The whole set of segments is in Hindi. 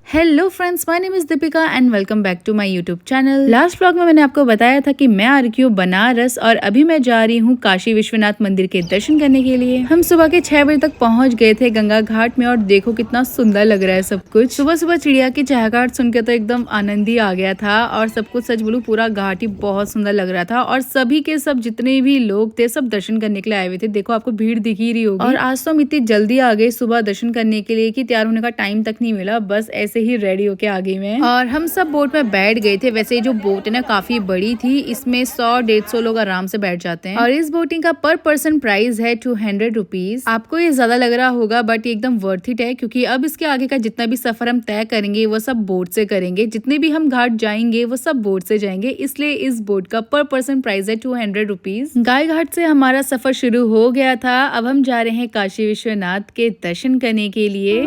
Hello friends, my name is Deepika and welcome back to my YouTube channel. Last vlog में मैंने आपको बताया था कि मैं आ रही हूँ बनारस और अभी मैं जा रही हूँ काशी विश्वनाथ मंदिर के दर्शन करने के लिए। हम सुबह के 6 बजे तक पहुँच गए थे गंगा घाट में और देखो कितना सुंदर लग रहा है सब कुछ। सुबह सुबह चिड़िया की चहचहाट सुन के तो एकदम आनंद ही आ गया था और सब कुछ सच बोलूं पूरा घाट ही बहुत सुंदर लग रहा था और सभी के सब जितने भी लोग थे सब दर्शन करने के लिए आए हुए थे। देखो आपको भीड़ दिख ही रही होगी। और आज तो हम इतनी जल्दी आ गए सुबह दर्शन करने के लिए कि तैयार होने का टाइम तक नहीं मिला, बस ऐसे ही रेडी होके आगे में। और हम सब बोट में बैठ गए थे। वैसे जो बोट है ना काफी बड़ी थी, इसमें 100-150 लोग आराम से बैठ जाते हैं और इस बोटिंग का पर पर्सन प्राइस है 200 रुपीज। आपको ये ज्यादा लग रहा होगा बट ये एकदम वर्थ इट है, क्योंकि अब इसके आगे का जितना भी सफर हम तय करेंगे वो सब बोट से करेंगे। जितने भी हम घाट जाएंगे वो सब बोट से जाएंगे, इसलिए इस बोट का पर पर्सन प्राइस है 200 रुपीज। गाय घाट से हमारा सफर शुरू हो गया था। अब हम जा रहे हैं काशी विश्वनाथ के दर्शन करने के लिए।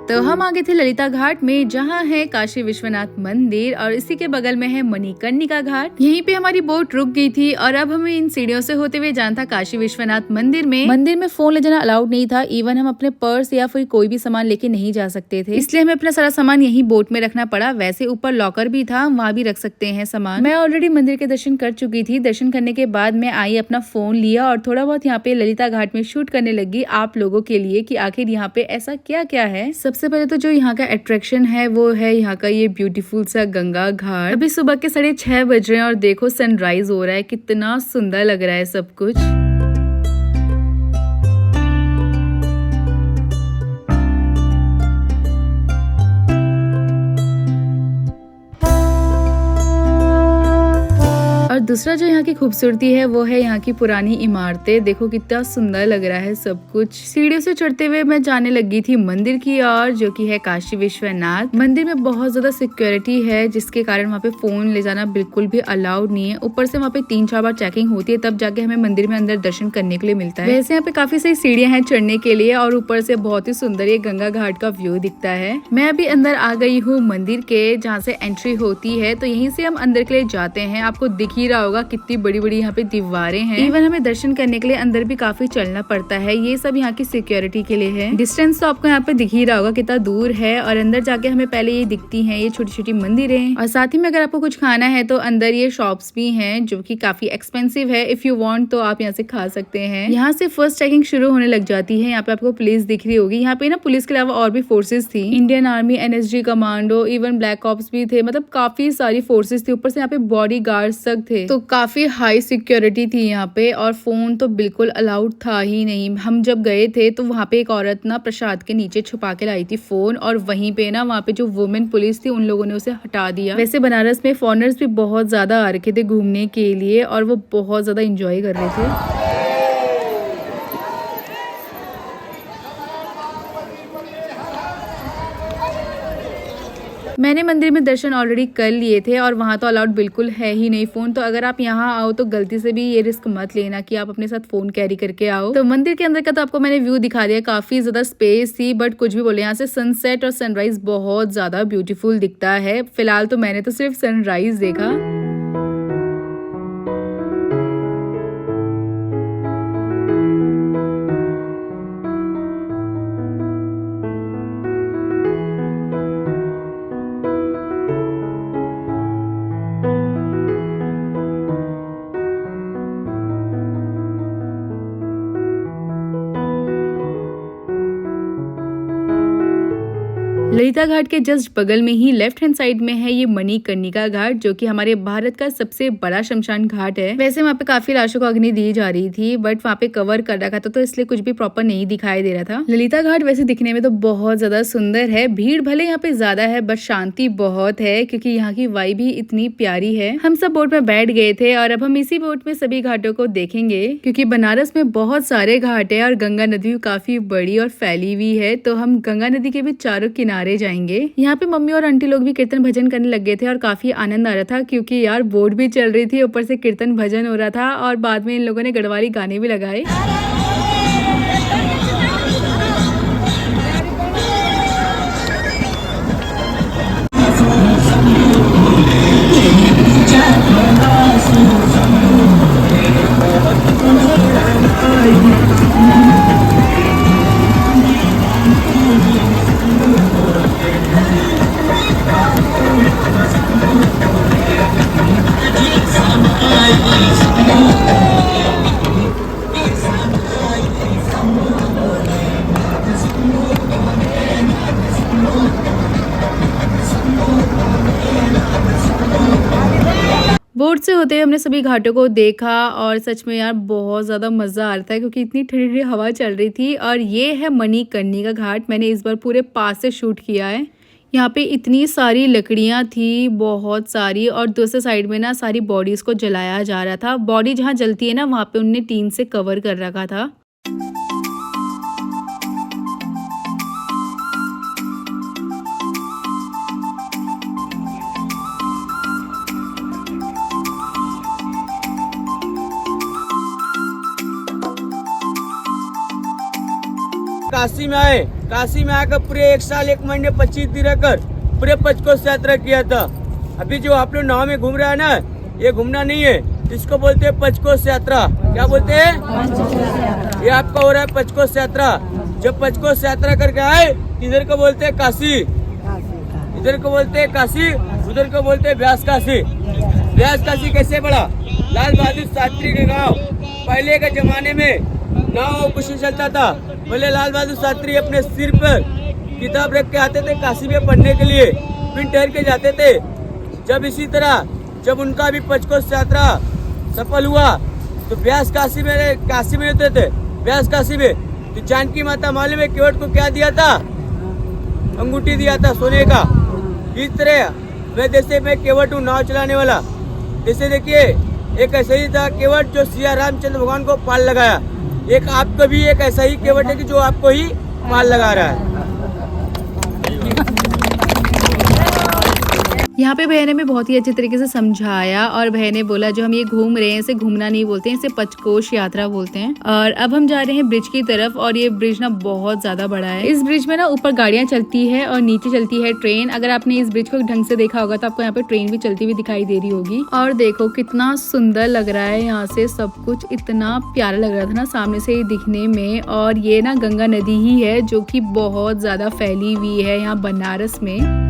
तो हम आगे थे ललिता घाट में, जहाँ है काशी विश्वनाथ मंदिर और इसी के बगल में है मणिकर्णिका घाट। यहीं पे हमारी बोट रुक गई थी और अब हमें इन सीढ़ियों से होते हुए जाना था काशी विश्वनाथ मंदिर में। मंदिर में फोन ले जाना अलाउड नहीं था, इवन हम अपने पर्स या फिर कोई भी सामान लेके नहीं जा सकते थे, इसलिए हमें अपना सारा सामान यही बोट में रखना पड़ा। वैसे ऊपर लॉकर भी था, वहाँ भी रख सकते हैं सामान। मैं ऑलरेडी मंदिर के दर्शन कर चुकी थी। दर्शन करने के बाद मैं आई, अपना फोन लिया और थोड़ा बहुत यहाँ पे ललिता घाट में शूट करने लगी आप लोगों के लिए कि आखिर यहाँ पे ऐसा क्या क्या है। सबसे पहले तो जो यहाँ का अट्रैक्शन है वो है यहाँ का ये ब्यूटीफुल सा गंगा घाट। अभी सुबह के 6:30 बज रहे हैं और देखो सनराइज हो रहा है, कितना सुंदर लग रहा है सब कुछ। और दूसरा जो यहाँ की खूबसूरती है वो है यहाँ की पुरानी इमारतें। देखो कितना सुंदर लग रहा है सब कुछ। सीढ़ियों से चढ़ते हुए मैं जाने लगी थी मंदिर की ओर, जो कि है काशी विश्वनाथ। मंदिर में बहुत ज्यादा सिक्योरिटी है, जिसके कारण वहाँ पे फोन ले जाना बिल्कुल भी अलाउड नहीं है। ऊपर से वहाँ पे 3-4 बार चेकिंग होती है, तब जाके हमें मंदिर में अंदर दर्शन करने के लिए मिलता है। वैसे यहाँ पे काफी सारी सीढ़ियां हैं चढ़ने के लिए और ऊपर से बहुत ही सुंदर ये गंगा घाट का व्यू दिखता है। मैं अभी अंदर आ गई हूँ मंदिर के, जहाँ से एंट्री होती है, तो यहीं से हम अंदर के लिए जाते हैं। आपको दिख ही रहा होगा कितनी बड़ी बड़ी यहाँ पे दीवारें हैं। इवन हमें दर्शन करने के लिए अंदर भी काफी चलना पड़ता है। ये सब यहाँ की सिक्योरिटी के लिए है। डिस्टेंस तो आपको यहाँ पे दिख ही रहा होगा कितना दूर है और अंदर जाके हमें पहले ये दिखती हैं ये छोटी छोटी मंदिरें। और साथ ही में अगर आपको कुछ खाना है तो अंदर ये शॉप्स भी हैं जो कि काफी एक्सपेंसिव है। इफ यू वांट तो आप यहाँ से खा सकते हैं। यहाँ से फर्स्ट चेकिंग शुरू होने लग जाती है। यहाँ पे आपको पुलिस दिख रही होगी। यहाँ पे ना पुलिस के अलावा और भी फोर्सेस थी, Indian army, NSG commando, even black ops भी थे। मतलब काफी सारी फोर्सेस थी। ऊपर से यहाँ पे बॉडी गार्ड्स तक थे, तो काफी हाई सिक्योरिटी थी यहाँ पे। और फोन तो बिल्कुल अलाउड था ही नहीं। हम जब गए थे तो वहाँ पे एक औरत ना प्रसाद के नीचे छुपा के लाई थी फोन, और वहीं पे ना वहाँ पे जो वुमेन पुलिस थी उन लोगों ने उसे हटा दिया। वैसे बनारस में फॉरेनर्स भी बहुत ज्यादा आ रखे थे घूमने के लिए और वो बहुत ज्यादा इंजॉय कर रहे थे। मैंने मंदिर में दर्शन ऑलरेडी कर लिए थे और वहाँ तो अलाउड बिल्कुल है ही नहीं फोन। तो अगर आप यहाँ आओ तो गलती से भी ये रिस्क मत लेना कि आप अपने साथ फोन कैरी करके आओ। तो मंदिर के अंदर का तो आपको मैंने व्यू दिखा दिया, काफी ज्यादा स्पेस थी, बट कुछ भी बोले यहाँ से सनसेट और सनराइज बहुत ज्यादा ब्यूटीफुल दिखता है। फिलहाल तो मैंने तो सिर्फ सनराइज देखा। ललिता घाट के जस्ट बगल में ही लेफ्ट हैंड साइड में है ये मणिकर्णिका घाट, जो कि हमारे भारत का सबसे बड़ा शमशान घाट है। वैसे वहाँ पे काफी लाशों को अग्नि दी जा रही थी, बट वहाँ पे कवर कर रखा था तो इसलिए कुछ भी प्रॉपर नहीं दिखाई दे रहा था। ललिता घाट वैसे दिखने में तो बहुत ज्यादा सुंदर है। भीड़ भले यहाँ पे ज्यादा है बट शांति बहुत है, क्योंकि यहाँ की वाइब भी इतनी प्यारी है। हम सब बोट में बैठ गए थे और अब हम इसी बोट में सभी घाटों को देखेंगे, क्योंकि बनारस में बहुत सारे घाट है और गंगा नदी भी काफी बड़ी और फैली हुई है। तो हम गंगा नदी के भी चारों किनारे मारे जाएंगे। यहाँ पे मम्मी और आंटी लोग भी कीर्तन भजन करने लग गए थे और काफी आनंद आ रहा था क्योंकि यार बोर्ड भी चल रही थी, ऊपर से कीर्तन भजन हो रहा था और बाद में इन लोगों ने गढ़वाली गाने भी लगाए। बोट से होते हुए हमने सभी घाटों को देखा और सच में यार बहुत ज़्यादा मज़ा आ रहा था क्योंकि इतनी ठंडी ठंडी हवा चल रही थी। और ये है मणिकर्णिका घाट, मैंने इस बार पूरे पास से शूट किया है। यहाँ पे इतनी सारी लकड़ियाँ थी, बहुत सारी, और दूसरे साइड में ना सारी बॉडीज़ को जलाया जा रहा था। बॉडी जहाँ जलती है ना वहाँ पे उनने टीन से कवर कर रखा था। काशी में आकर पूरे 1 साल 1 महीने 25 दिन रहकर पूरे पंचकोश यात्रा किया था। अभी जो आप लोग नाव में घूम रहा है ना, ये घूमना नहीं है, इसको बोलते हैं पंचकोश यात्रा। क्या बोलते हैं? ये आपका हो रहा है पंचकोश यात्रा। जब पंचकोश यात्रा करके आए, इधर को बोलते हैं काशी, इधर को बोलते हैं काशी, उधर को बोलते हैं व्यास काशी। व्यास काशी कैसे पड़ा? लाल बहादुर शास्त्री के गाँव। पहले के जमाने में नाव कुछ नहीं चलता था। पहले लाल बहादुर शास्त्री अपने सिर पर किताब रख के आते थे काशी में पढ़ने के लिए, फिर ठहर के जाते थे। जब इसी तरह जब उनका भी पंचकोश यात्रा सफल हुआ तो व्यास काशी में होते थे। व्यास काशी में तो जानकी माता मालूम है केवट को क्या दिया था? अंगूठी दिया था सोने का। इस तरह मैं जैसे मैं केवट हूँ, नाव चलाने वाला। जैसे देखिए एक ऐसा ही था केवट जो सिया रामचंद्र भगवान को पाल लगाया। एक आपको भी एक ऐसा ही केवट है कि जो आपको ही पाल लगा रहा है। यहाँ पे भैया ने भी बहुत ही अच्छे तरीके से समझाया और भैया ने बोला जो हम ये घूम रहे हैं इसे घूमना नहीं बोलते हैं, इसे पंचकोश यात्रा बोलते हैं। और अब हम जा रहे हैं ब्रिज की तरफ और ये ब्रिज ना बहुत ज्यादा बड़ा है। इस ब्रिज में ना ऊपर गाड़ियां चलती है और नीचे चलती है ट्रेन। अगर आपने इस ब्रिज को ढंग से देखा होगा तो आपको यहाँ पे ट्रेन भी चलती हुई दिखाई दे रही होगी। और देखो कितना सुंदर लग रहा है, यहाँ से सब कुछ इतना प्यारा लग रहा था ना सामने से दिखने में। और ये ना गंगा नदी ही है जो की बहुत ज्यादा फैली हुई है यहाँ बनारस में।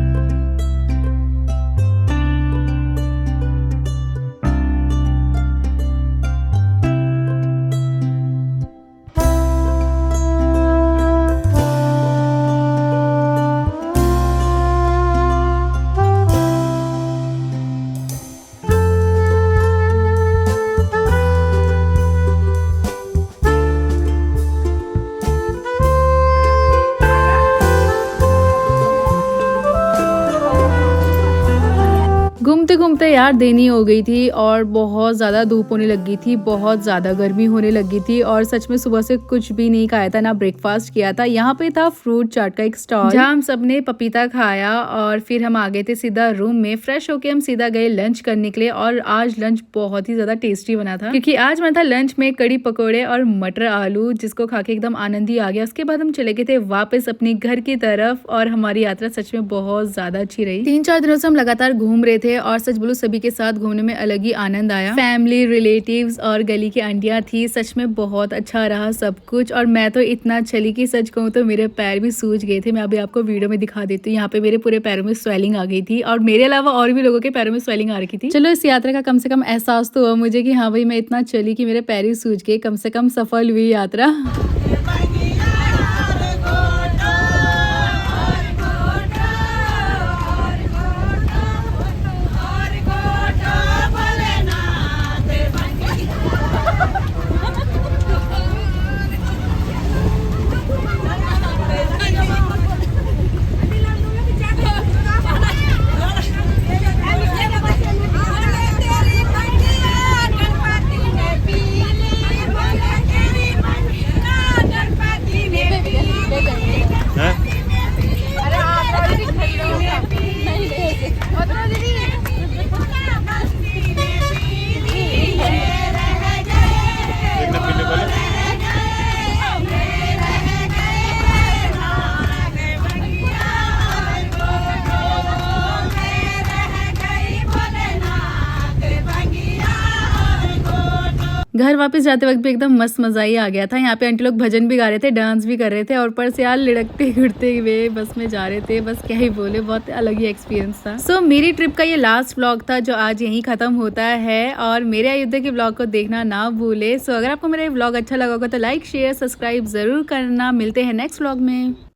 घूमते घूमते यार देनी हो गई थी और बहुत ज़्यादा धूप होने लगी थी, बहुत ज़्यादा गर्मी होने लगी थी। और सच में सुबह से कुछ भी नहीं खाया था, ना ब्रेकफास्ट किया था। यहाँ पे था फ्रूट चाट का एक स्टॉल जहाँ हम सबने पपीता खाया और फिर हम आ गए थे सीधा रूम में। फ्रेश होके हम सीधा गए लंच करने के लिए और आज लंच बहुत ही ज़्यादा टेस्टी बना था क्योंकि आज बना था लंच में कड़ी पकौड़े और मटर आलू, जिसको खा के एकदम आनंद ही आ गया। उसके बाद हम चले गए थे वापस अपने घर की तरफ और हमारी यात्रा सच में बहुत ज़्यादा अच्छी रही। 3-4 दिनों से हम लगातार घूम रहे थे और सच बोलूं सभी के साथ घूमने में अलग ही आनंद आया। फैमिली, रिलेटिव्स और गली की आंटियां थी, सच में बहुत अच्छा रहा सब कुछ। और मैं तो इतना चली कि सच कहूँ तो मेरे पैर भी सूज गए थे। मैं अभी आपको वीडियो में दिखा देती हूँ। यहाँ पे मेरे पूरे पैरों में स्वेलिंग आ गई थी और मेरे अलावा और भी लोगों के पैरों में स्वेलिंग आ रखी थी। चलो इस यात्रा का कम से कम एहसास तो हुआ मुझे कि हाँ भाई मैं इतना चली कि मेरे पैर ही सूज गए। कम से कम सफल हुई यात्रा। घर वापस जाते वक्त भी एकदम मस्त मजा ही आ गया था। यहाँ पे आंटी लोग भजन भी गा रहे थे, डांस भी कर रहे थे और ऊपर से यार लुढ़कते घुड़ते हुए बस में जा रहे थे। बस क्या ही बोले, बहुत अलग ही एक्सपीरियंस था। सो मेरी ट्रिप का ये लास्ट व्लॉग था जो आज यहीं खत्म होता है और मेरे अयोध्या के व्लॉग को देखना ना भूले। सो अगर आपको मेरा व्लॉग अच्छा लगा होगा तो लाइक शेयर सब्सक्राइब जरूर करना। मिलते हैं नेक्स्ट व्लॉग में।